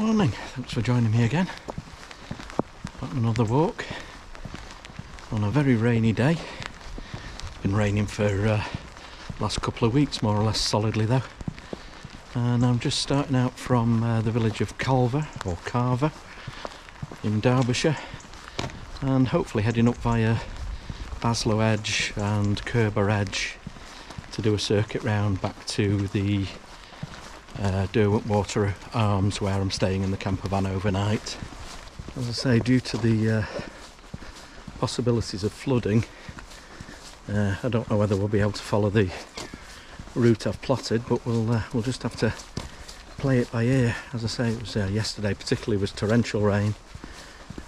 Morning, thanks for joining me again on another walk on a very rainy day. It's been raining for last couple of weeks, more or less solidly though, and I'm just starting out from the village of Calver or Carver in Derbyshire, and hopefully heading up via Baslow Edge and Curbar Edge to do a circuit round back to the Derwent Water Arms, where I'm staying in the camper van overnight. As I say, due to the possibilities of flooding, I don't know whether we'll be able to follow the route I've plotted, but we'll just have to play it by ear. As I say, it was yesterday particularly was torrential rain.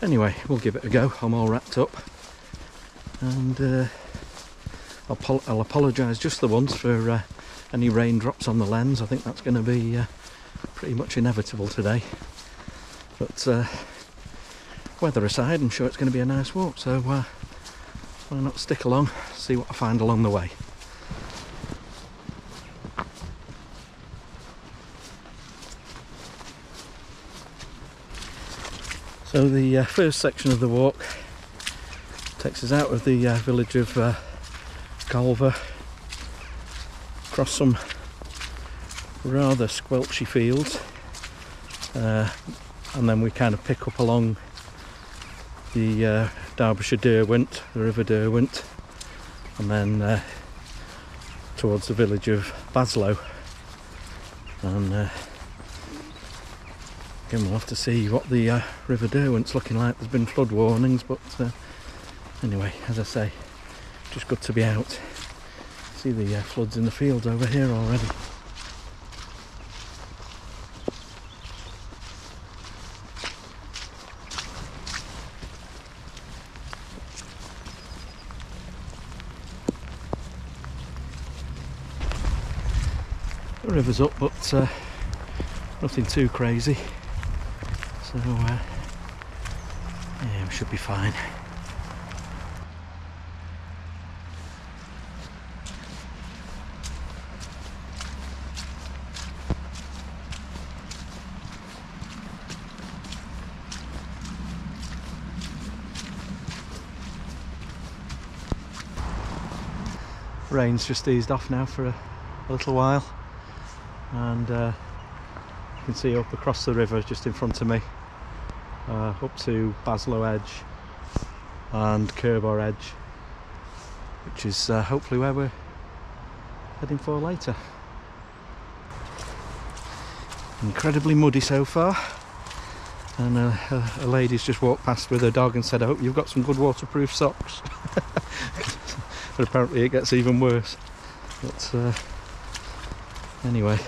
Anyway, we'll give it a go. I'm all wrapped up, and I'll apologise just the once for any raindrops on the lens. I think that's going to be pretty much inevitable today, but weather aside, I'm sure it's going to be a nice walk, so why not stick along, see what I find along the way. So the first section of the walk takes us out of the village of Calver, across some rather squelchy fields, and then we kind of pick up along the Derbyshire Derwent, the River Derwent, and then towards the village of Baslow, and again we'll have to see what the River Derwent's looking like. There's been flood warnings, but anyway, as I say, just good to be out. See the floods in the fields over here already. The river's up, but nothing too crazy, so yeah, we should be fine. Rain's just eased off now for a little while, and you can see up across the river just in front of me, up to Baslow Edge and Curbar Edge, which is hopefully where we're heading for later. Incredibly muddy so far, and a lady's just walked past with her dog and said, "I hope you've got some good waterproof socks." But apparently it gets even worse. But anyway,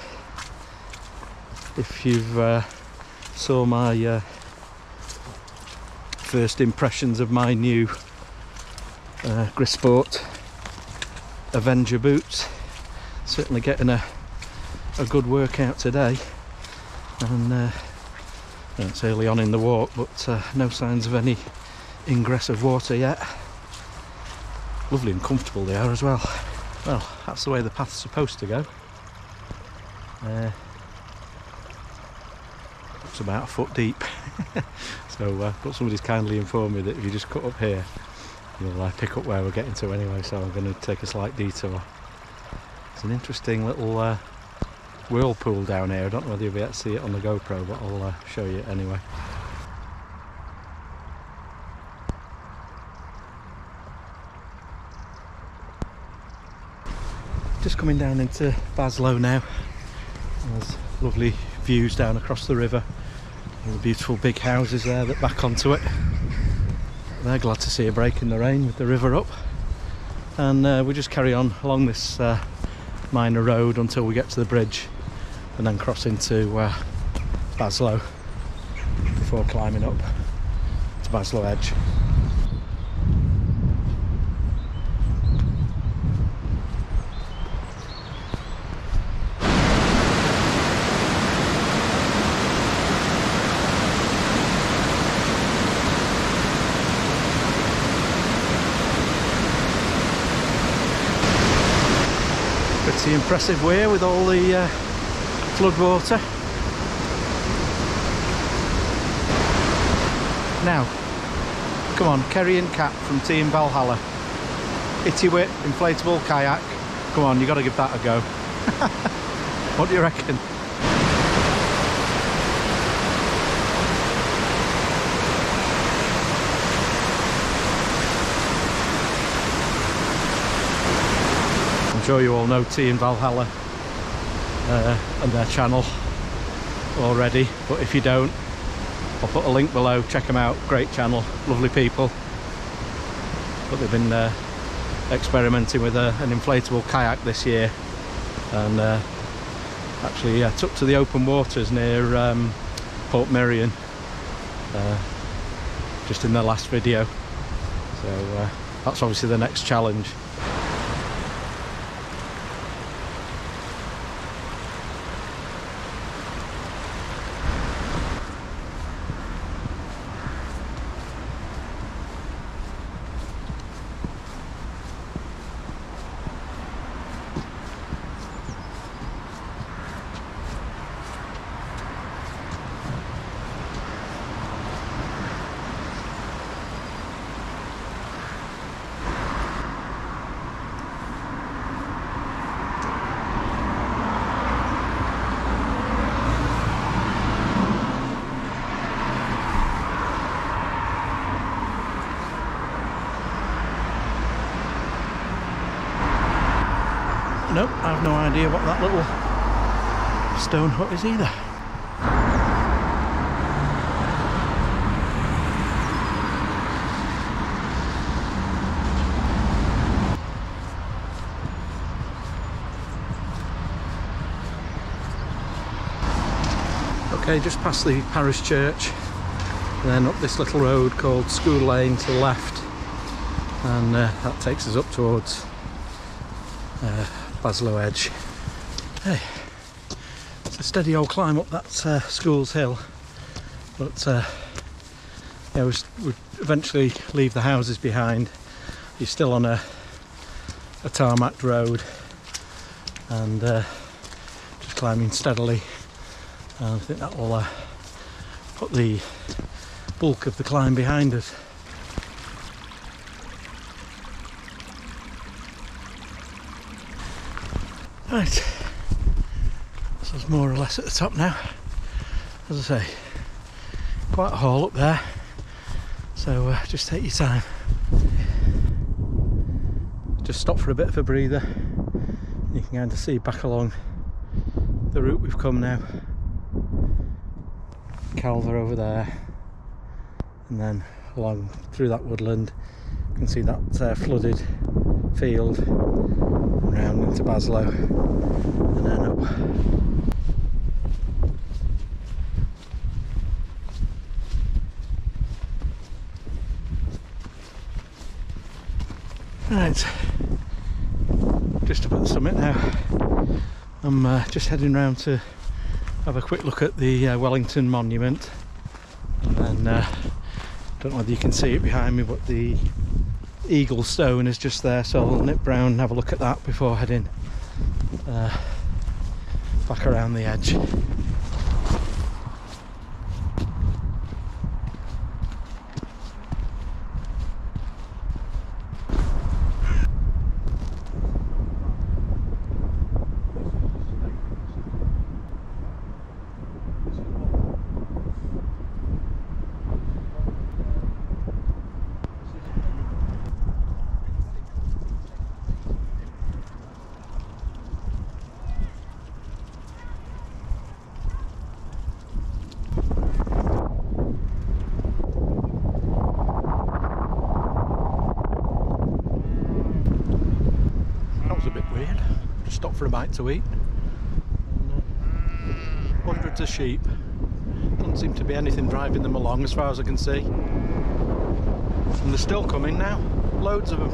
if you've saw my first impressions of my new Grisport Avenger boots, certainly getting a good workout today, and it's early on in the walk, but no signs of any ingress of water yet. Lovely and comfortable they are as well. Well, that's the way the path's supposed to go. It's about a foot deep. So but somebody's kindly informed me that if you just cut up here, you'll pick up where we're getting to anyway, so I'm going to take a slight detour. It's an interesting little whirlpool down here. I don't know whether you'll be able to see it on the GoPro, but I'll show you it anyway. Just coming down into Baslow now. There's lovely views down across the river. All the beautiful big houses there that back onto it. They're glad to see a break in the rain with the river up. And we just carry on along this minor road until we get to the bridge, and then cross into Baslow before climbing up to Baslow Edge. Pretty impressive weir with all the flood water. Now, come on, Kerry and Kat from Team Valhalla. Itty Whip, inflatable kayak. Come on, you got to give that a go. What do you reckon? I'm sure you all know Team Valhalla and their channel already, but if you don't, I'll put a link below. Check them out. Great channel, lovely people. But they've been experimenting with an inflatable kayak this year, and actually took to the open waters near Port Merion just in their last video. So that's obviously the next challenge. Nope, I have no idea what that little stone hut is either. Okay, just past the parish church, and then up this little road called School Lane to the left, and that takes us up towards Baslow Edge. Hey, it's a steady old climb up that Schools Hill, but yeah, we eventually leave the houses behind. You're still on a tarmac road, and just climbing steadily, and I think that will put the bulk of the climb behind us. Right, so it's more or less at the top now. As I say, quite a haul up there, so just take your time. Just stop for a bit of a breather. You can kind of see back along the route we've come now. Calver over there, and then along through that woodland you can see that flooded field, and round into Baslow, and then up. Right, just up at the summit now. I'm just heading round to have a quick look at the Wellington Monument, and then don't know whether you can see it behind me, but the eagle stone is just there, so I'll nip round and have a look at that before heading back around the edge. Stop for a bite to eat. And, hundreds of sheep. Doesn't seem to be anything driving them along as far as I can see. And they're still coming now. Loads of them.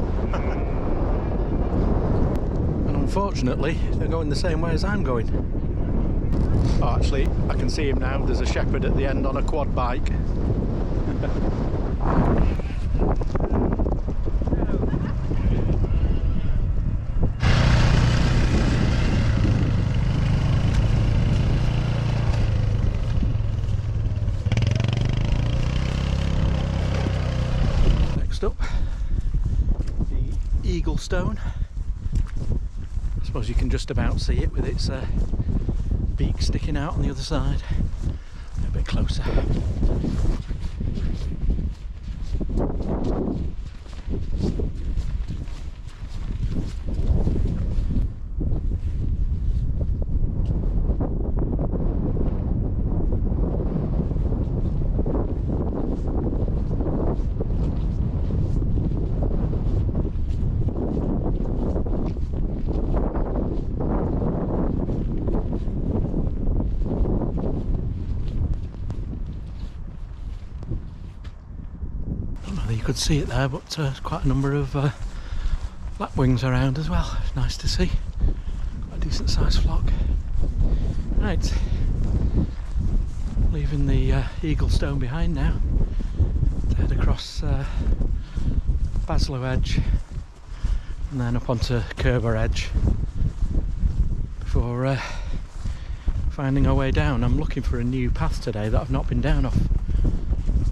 And unfortunately, they're going the same way as I'm going. Oh, actually, I can see him now. There's a shepherd at the end on a quad bike. next up, the Eagle Stone. I suppose you can just about see it with its beak sticking out on the other side. A bit closer. You could see it there, but quite a number of lapwings around as well. Nice to see. Quite a decent sized flock. Right, leaving the Eagle Stone behind now to head across Baslow Edge and then up onto Curbar Edge before finding our way down. I'm looking for a new path today that I've not been down off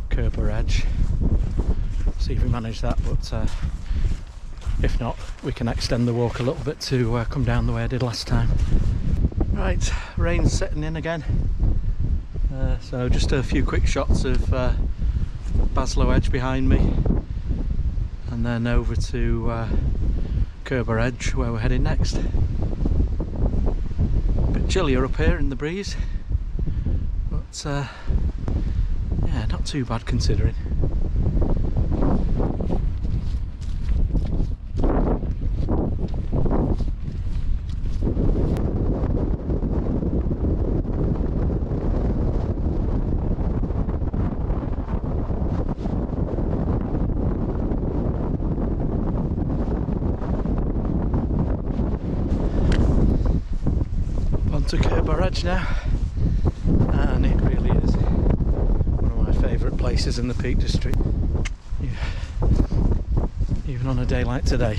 Curbar Edge. See if we manage that, but if not, we can extend the walk a little bit to come down the way I did last time. Right, rain's setting in again, so just a few quick shots of Baslow Edge behind me and then over to Curbar Edge where we're heading next. A bit chillier up here in the breeze, but yeah, not too bad considering. To Curbar Edge now, and it really is one of my favourite places in the Peak District, even on a day like today.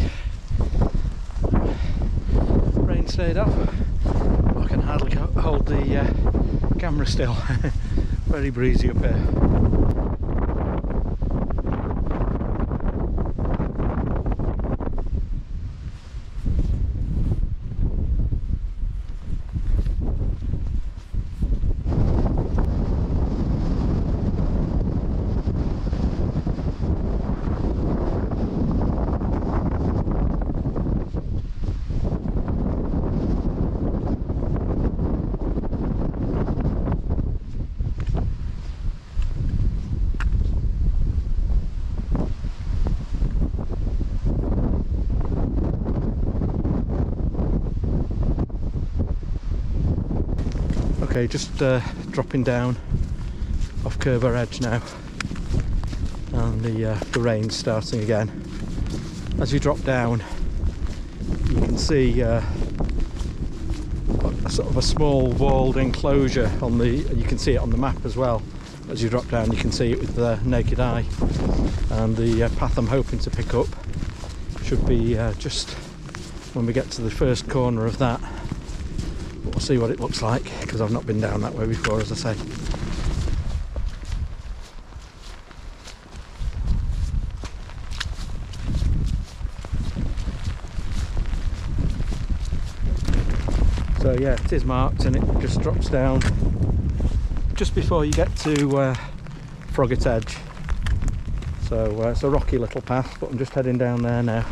Rain stayed off, I can hardly hold the camera still. Very breezy up here. Okay, just dropping down off Curbar Edge now, and the rain's starting again. As you drop down, you can see a sort of a small walled enclosure on the. You can see it on the map as well. As you drop down, you can see it with the naked eye, and the path I'm hoping to pick up should be just when we get to the first corner of that. We'll see what it looks like, because I've not been down that way before, as I say. So yeah, it is marked, and it just drops down just before you get to Froggatt Edge. So it's a rocky little path, but I'm just heading down there now.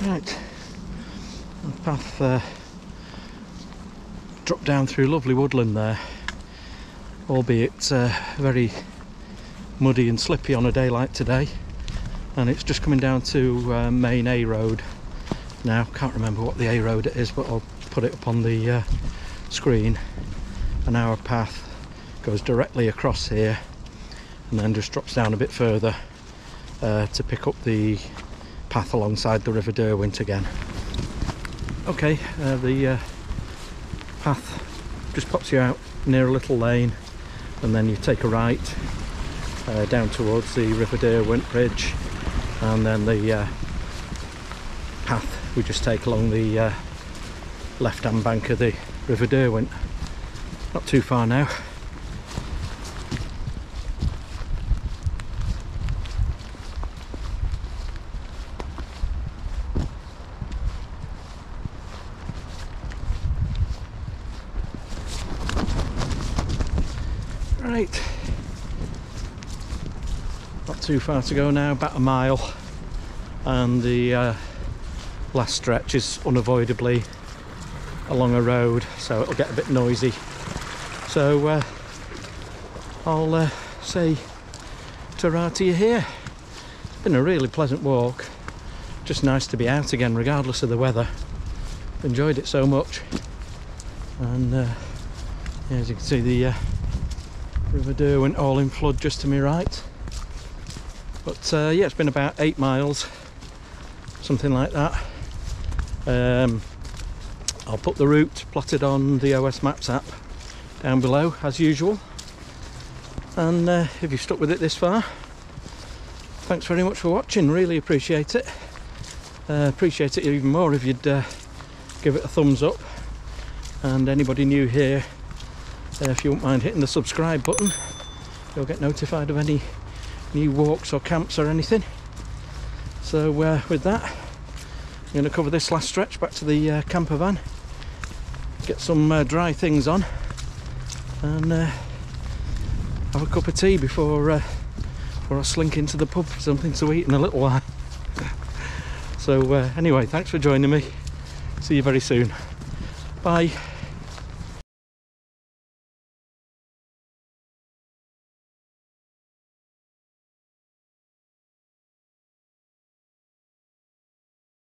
Right, the path dropped down through lovely woodland there, albeit very muddy and slippy on a day like today, and it's just coming down to main A road now. Can't remember what the A road it is, but I'll put it up on the screen. And our path goes directly across here and then just drops down a bit further to pick up the path alongside the River Derwent again. Okay, the path just pops you out near a little lane, and then you take a right down towards the River Derwent bridge, and then the path we just take along the left hand bank of the River Derwent. Not too far now. Right, not too far to go now, about a mile, and the last stretch is unavoidably along a road, so it'll get a bit noisy. So I'll say ta-ra to you here. It's been a really pleasant walk, just nice to be out again regardless of the weather. Enjoyed it so much, and yeah, as you can see, the River Derwent all in flood just to my right. But yeah, it's been about 8 miles, something like that. I'll put the route plotted on the OS Maps app down below as usual, and if you've stuck with it this far, thanks very much for watching, really appreciate it. Appreciate it even more if you'd give it a thumbs up, and anybody new here, if you wouldn't mind hitting the subscribe button, you'll get notified of any new walks or camps or anything. So with that, I'm going to cover this last stretch back to the camper van, get some dry things on, and have a cup of tea before I slink into the pub for something to eat in a little while. So anyway, thanks for joining me. See you very soon. Bye.